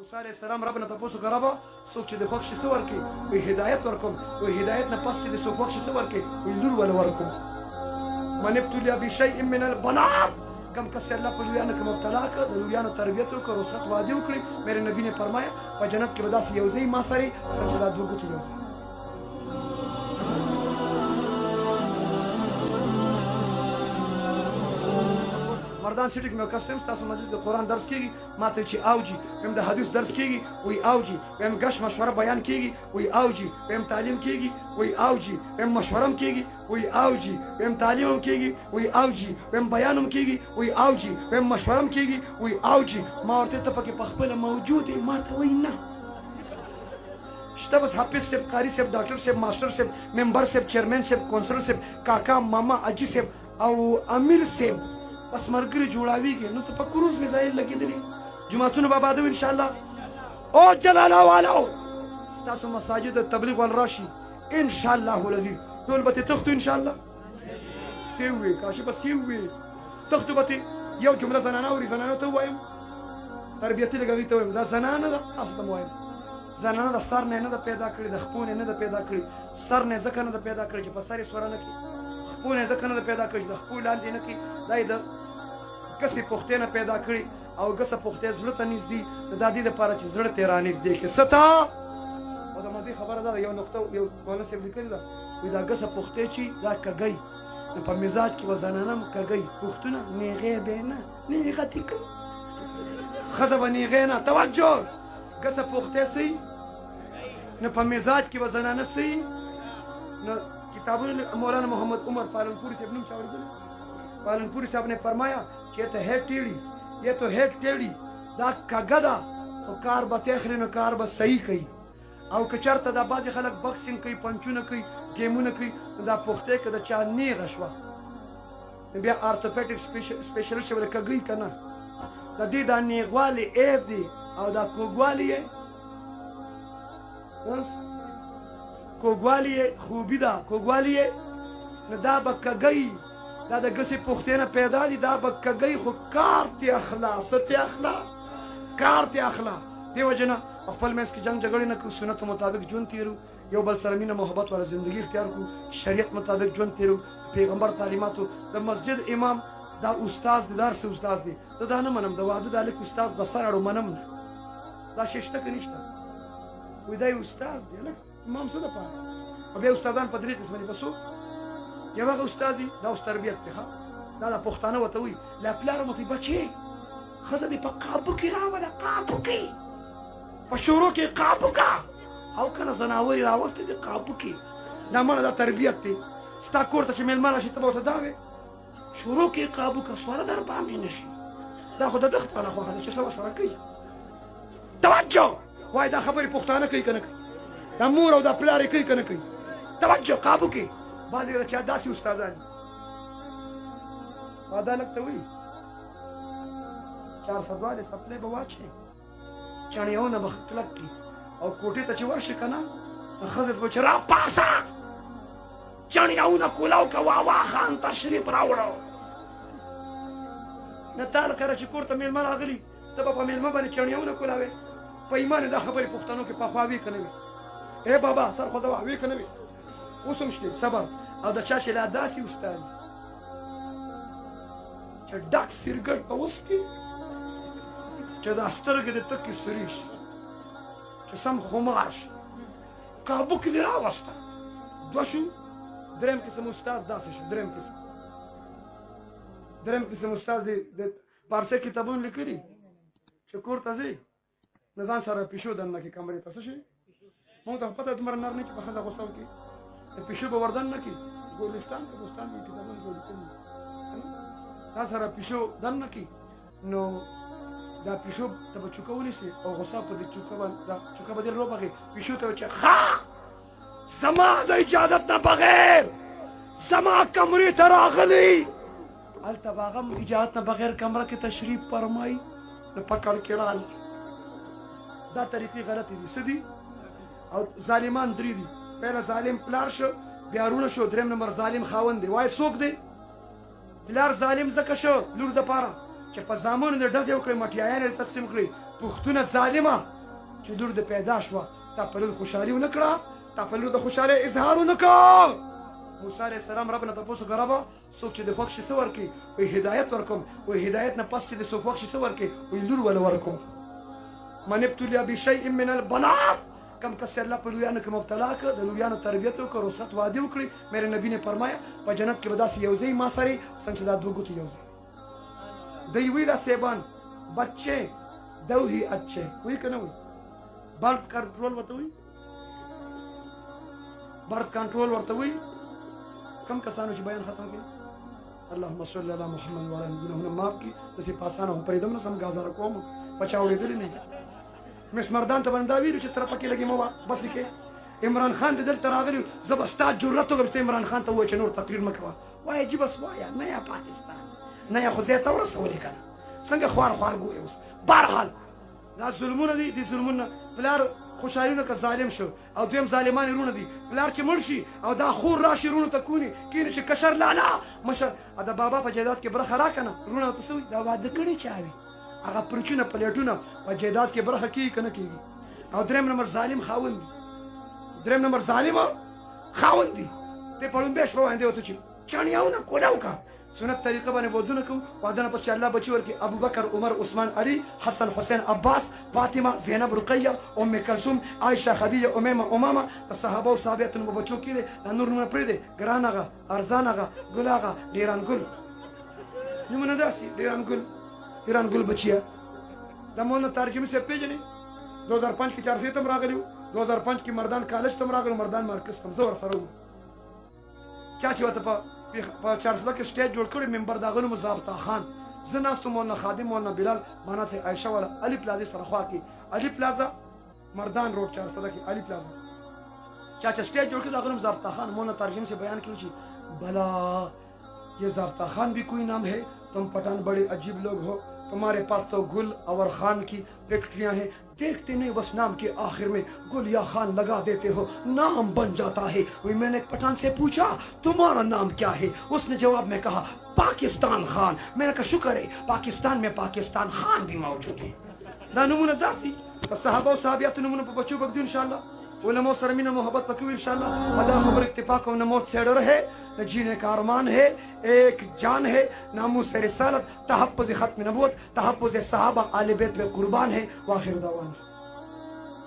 موسی علیه السلام رب نه تپوس وکړه ربه څوک چې د خوښ شي څه ورکړي وایي هدایت ورکوم وایي هدایت نه پس چې د څوک خوښ شي څه ورکړي وایي لور وله ورکوم من ابتلي بشیء من البنات کم کس اللہ پر لویانو که مبتلا که د لویانو تربیت وکړه رخصت وعدې وکړي میرے نبی نے فرمایا په جنت کې به داسې یو ځای ما سره څنګه چې دا دوه ګوتې یو ځای مردان سیټي کې مې کستم ستاسو مجلس د قرآن درس کېږي ما ته چې اوجي ویم د حدیث درس کېږي وایي اوجي ویم ګش مشوره بیان کېږي وایي اوجي ویم تعلیم کېږي وایي اوجي ویم مشوره هم کېږي وایي اوجي ویم تعلیم هم کېږي وایي اوجي ویم بیان هم کېږي وایي اوجي ویم مشوره هم کېږي وایي اوجي ما ورته ته پکې په خپله موجود یې ما ته وایي نه شته بس حافظ صاحب قاري صاحب ډاکټر صاحب ماسټر صاحب ممبر صاحب چیرمین صاحب کونسلر صاحب کاکا ماما اجي صاحب او امیر صاحب بس ملګري جوړاویږي نو ته په کروز میزایل لګېدلي جوماتونه به آبادوي انشاءالله او جلاله والو ستاسو مساجد د تبلیغ ول راشي انشاءالله العزیز ټول به ترې تښتو انشاءالله سیو وي کاشي به سیو وي تښتو به ترې یو جمله زنانه اوري زنانو ته ووایم تربیتي لږ هغوی ته ووایم دا زنانه ده تاسو ته م وایم زنانه د سر نه ده پیدا کړې د خپو نه ده پیدا کړې سر نه ځکه نه ده پیدا کړې چې په سر یې سوره نه کړي خپو نه ځکه نه ده پیدا کړې چې د خپو لاندې نه کړي دا یې د ګسې پختې نه پیدا کړي او ګسه پختې زړه ته نږدې د دا دې دپاره چې زړه ترې رانږدې کړي څه ته او د مزې خبره دا ده یو نقطه یو مولانا صاحب لیکلې ده وایي دا ګسه پختې چې دا کږی نو په مزاج کې به زنانه هم کږی پښتونه نیغې به نه نیغتې کړي ښځه به نیغې نه توجه ګسه پختې سي نو په مزاج کې به زنانه سي نو کتابونه مولانا محمد عمر پالنپوری صاحب نوم چا اورېدلی پالنپوری صاحب نے فرمایا کہ یہ تو ہے ٹیڑھی یہ تو ہے ٹیڑھی دا کږه ده خو کار به تېخري نو کار به صحیح کوي او که چېرته دا بعضې خلک بکسینګ کوي پنچونه کوي ګیمونه کوي نو دا پختې که د چا نیغه شوه نو بیا آرتوپیډک سپیشلیسټ ورله کږوي که نه د دې دا نیغوالی عیب دی او دا کوږوالی یې کوږوالی یې خوبي ده کوږوالی یې نو دا به کږی دا د ګسې پختې نه پیدا دي دا به کږی خو کار تې اخله څه تې اخله کار تې اخله دې وجې نه خپل منځ کې جنګ جګړې نه کړو سنتو مطابق ژوند تېرو یو بل سره مینه محبت والا زندګي اختیار کړو شریعت مطابق ژوند تېرو پیغمبر تعلیماتو د مسجد امام دا استاد دی دا هر څه استاد دی زه دا نه منم د واده دا لږ استاد به سر اړو منم نه دا شی شته که نشته وایي دا یو استاد دی هلکه امام څه دپاره او بیا استادان په درې قسمه دي په څو یو هغه استاد دی دا اوس تربیت دی ښه دا د پښتانه ورته وایي له پلاره مو ته بچې ښځه دې په قابو کې راوله قابو کې په شورو کې قابو کا او که نه زناورې راوستې دې قابو کې دا مړه دا تربیت دی ستا کور ته چې مېلمه راشي ته به ورته دا وې شروع کې قابو کا سواره در باندې نه شي دا خو د ده خپله خوښه ده چې څه ورسره کوي توجه وایي دا خبرې پښتانه کوي که نه کوي دا مور او دا پلار یې کوي که نه کوي توجه قابو کې بعضې د چا داسې استادان عدالت ته وایي 400 والے سپلې به واچوي چڼیونه به کلک کړي او کوټې ته چې ورشي که نه ښځې ته به چې راپاسه چڼیونه کولاو که واوا خان تشریف راوړو نه تا لکه چې کور ته مېلمه راغلي ته به په مېلمه باندې چڼیونه کولاوې په ایمان دا خبرې پښتنو کې پخوا وې که نه وې ای بابا سر خوځوه وې که نه وې اوس هم شته صبر او د چا چې لا داسې استاد چې ډک سیرګټ به وڅکي چې دا سترګې د تکې سرې شي چې سم خمار شي کابو کې دې راوسته دوه شو درېیم قسم استاد داسې شو درېیم قسم استاد د پارسي کتابونه لیکلي چې کور ته ځې نو ځان سره پیشو دننه کې کمرې ته څه شي مونږ ته پته دومره نر نه چې په ښځه غوسه وکړي د پیشو به وردن نه کړي ګورلستان که بوستان کې کتابونه جوړ کړي ځان سره پیشو دننه کړي نو دا پیشو ته به چوکه ونیسي او غوسه په دې چوکه باندې دا چوکه به دې روبغې پیشو ته به چې ښه زما د اجازت نه بغیر زما کمرې ته راغلی هلته به هغه اجازت نه بغیر کمره کې تشریف فرمایي نو پکړ کې راغلی دا طریقې غلطې دي څه دي او ظالمان درې دي پهله ظالم پلار شو بیا رونه شو درېم نمبر ظالم خاوند دی وایي څوک دی پلار ظالم ځکه شو لور دپاره چې په زامنو د ډزې وکړې مټیایان یې تقسیم کړې پښتونه ظالمه چې لور د پیدا شوه تا په لور خوشحالي ونه کړه تا په لور د خوشحالۍ اظهار ونه کړه موسی علیه السلام رب نه تپوس وکړه ربه څوک چې د خوښ شي څه ورکړي وایي هدایت ورکوم وایي هدایت نه پس چې د څوک خوښ شي څه ورکړي وایي لور وله ورکوم من ابتلیا بشیء من البنات کم کس الله په لوریانو کې مبتلا کړ د لوریانو تربیت وکړ رخصت وعده وکړي میرے نبی نے فرمایا په جنت کې به داسې یو ځای ما سره څنګه چې دا دوه ګوتې یو ځای دی وی دا سیبان بچے دو ہی اچھے وہی کہ نہ ہوئی برتھ کنٹرول ورته وي برتھ کنټرول ورته وي کم کسانو چې بیان ختم کړي اللهم صل علی محمد وعلى ګناهونه معاف کړي داسې په اسانه هم پرېږدم نه سم ګازاره کوم په چا اورېدلي نه مس مردان ته باندې دا ویلو چې تر پکې لګي مو بس کې عمران خان دلته راغلی زه به ستا جرأت وکړم چې عمران خان ته ووایې چې نور تقریر مه کوه وایه جي بس وایه نه یا پاکستان نه یا خو ځای ته ورسولې که نه څنګه خوار خوار ګورې اوس بهرحال دا ظلمونه دي دې ظلمونه پلار خوشحالونه که ظالم شو او دویم ظالمان رونه دي پلار چې مړ شي او دا خور راشي رونو ته کوني کینې چې کشر لالا مشر د بابا په جایداد کې برخه راکړه نه رونه ورته څه وایي دا واده کړی چا وي هغه پرچونه پلیټونه په جایداد کې برخه کېږي که نه کېږي او درېم نمبر ظالم خاوند دي درېم نمبر ظالم خاوند دي دې په لومبۍ شپه باندې ورته چې چاڼیاونه کوډه وکړه سنت طریقه باندې ودونه کوو واده نه پس چې الله بچي ورکړي ابوبکر عمر عثمان علي حسن حسین عباس فاطمه زینب رقیه ام کلثوم عایشه خدیجه امامه د صحابه او صحابیاتو نوم په بچو کې دی دا نور نومونه پرېږدي ګران هغه ارزان هغه ګل هغه ډیران ګل نومونه داسې ډیران ګل بچیه دا مولانا ترجمه صاحب پېژنې 2005 کې 400 تم راغلی 2005 کې مردان کالج تم راغلی مردان مارکس تم زه ورسره وم چا چې ورته په 400 کې سټیج جوړ کړی منبر د هغه نوم ضابطه خان زه ناست وم مولانا خادم مولانا بلال مانا ته عایشه والا علي پلازا سره خوا کې علي پلازا مردان روډ 400 کې علي پلازا چا چې سټیج جوړ کړی د هغه نوم ضابطه خان مولانا ترجمه سے بیان کیوں چې بلا یہ ضابطہ خان بھی کوئی نام ہے تم پٹھان بڑے عجیب لوگ ہو تمہارے پاس تو گل اور خان کی فیکٹریاں ہیں دیکھتے نہیں بس نام کے آخر میں گل یا خان لگا دیتے ہو نام بن جاتا ہے وہی میں نے ایک پٹھان سے پوچھا تمہارا نام کیا ہے اس نے جواب میں کہا پاکستان خان میں نے کہا شکر ہے پاکستان میں پاکستان خان بھی موجود ہے دا نمونه داسي صحابه او صحابيات نمونه په بچو بګدو ان شاء الله علماء سره مینه محبت پکوي ان شاء الله ادا خبر اتفاق اور موت سے ڈر ہے نہ جینے کا ارمان ہے ایک جان ہے ناموس رسالت تحفظ ختم نبوت تحفظ صحابہ آل بیت پہ قربان ہے واخر دعوانا